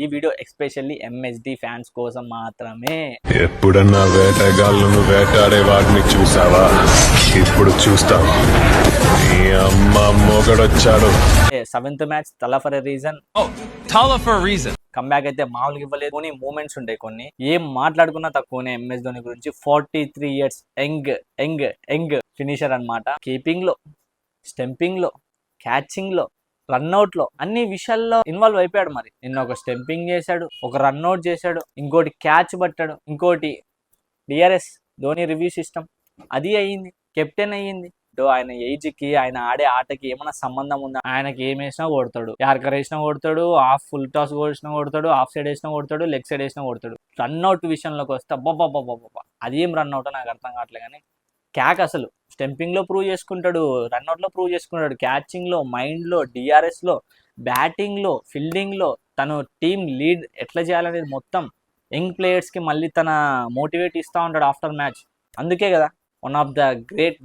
ఈ video especially MSD fans కోసం మాత్రమే. ఎప్పుడన్నా వేటగాళ్ళను వేటాడే వాడిని చూసావా? ఇప్పుడు చూస్తావా? ఈ అమ్మ మొగడొచ్చాడు. 7th మ్యాచ్ తలా for a reason. Tala for a reason. Comeback అయితే మామూలుగా ఇవ్వలేదు. కొన్ని మూమెంట్స్ ఉంటాయి, కొన్ని ఏం మాట్లాడుకున్నా తక్కువనే ఎంఎస్ ధోని గురించి. 43 years యంగ్ ఫినిషర్ అన్నమాట. కీపింగ్ లో, స్టెంపింగ్ లో, క్యాచింగ్ లో, రన్అట్ లో అన్ని విషయాల్లో ఇన్వాల్వ్ అయిపోయాడు. మరి నిన్న ఒక స్టెంపింగ్ చేశాడు, ఒక రన్అట్ చేశాడు, ఇంకోటి క్యాచ్ పట్టాడు, ఇంకోటి డిఆర్ఎస్ ధోని రివ్యూ సిస్టమ్ అది అయ్యింది. కెప్టెన్ అయ్యింది. ఆయన ఏజ్ కి, ఆయన ఆడే ఆటకి ఏమైనా సంబంధం ఉందా? ఆయనకి ఏం వేసినా కొడతాడు, యార్కర్ వేసినా కొడతాడు, హాఫ్ ఫుల్ టాస్ వేసినా కొడతాడు, హాఫ్ సైడ్ వేసినా కొడతాడు, లెగ్ సైడ్ వేసినా కొడతాడు. రన్అట్ విషయంలోకి వస్తే అబ్బా అదేం రన్అట్ నాకు అర్థం కావట్లేదు. కానీ క్యాక్ అసలు స్టెంపింగ్ లో ప్రూవ్ చేసుకుంటాడు, రన్అట్ లో ప్రూవ్ చేసుకుంటాడు, క్యాచింగ్ లో, మైండ్ లో, డిఆర్ఎస్ లో, బ్యాటింగ్ లో, ఫీల్డింగ్ లో, తను టీమ్ లీడ్ ఎట్లా చేయాలనేది మొత్తం యంగ్ ప్లేయర్స్ కి మళ్ళీ తన మోటివేట్ ఇస్తా ఉంటాడు ఆఫ్టర్ మ్యాచ్. అందుకే కదా one of the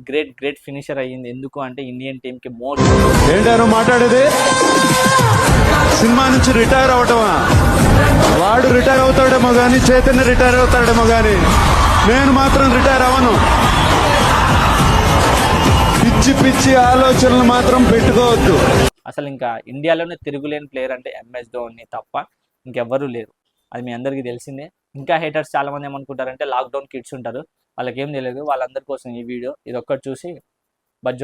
great finisher అయ్యింది. ఎందుకు అంటే ఇండియన్ టీమ్ కి మోస్ట్. ఏంటారు మాట్లాడేది? సినిమా నుంచి రిటైర్ అవటమా? వాడు రిటైర్ అవుతాడేమో కానీ, చైతన్య రిటైర్ అవుతాడేమో కానీ, నేను మాత్రం రిటైర్ అవ్వను. పిచ్చి ఆలోచనలు మాత్రం పెట్టుకోవద్దు. అసలు ఇంకా ఇండియాలోనే తిరుగులేని ప్లేయర్ అంటే ఎంఎస్ ధోని తప్ప ఇంకెవ్వరూ లేరు. అది మీ అందరికీ తెలిసిందే. ఇంకా హేటర్స్ చాలా మంది ఏమనుకుంటారంటే లాక్డౌన్ కిడ్స్ ఉంటారు, వాళ్ళకి ఏం తెలియదు. వాళ్ళందరి కోసం ఈ వీడియో. ఇది ఒక్కటి చూసి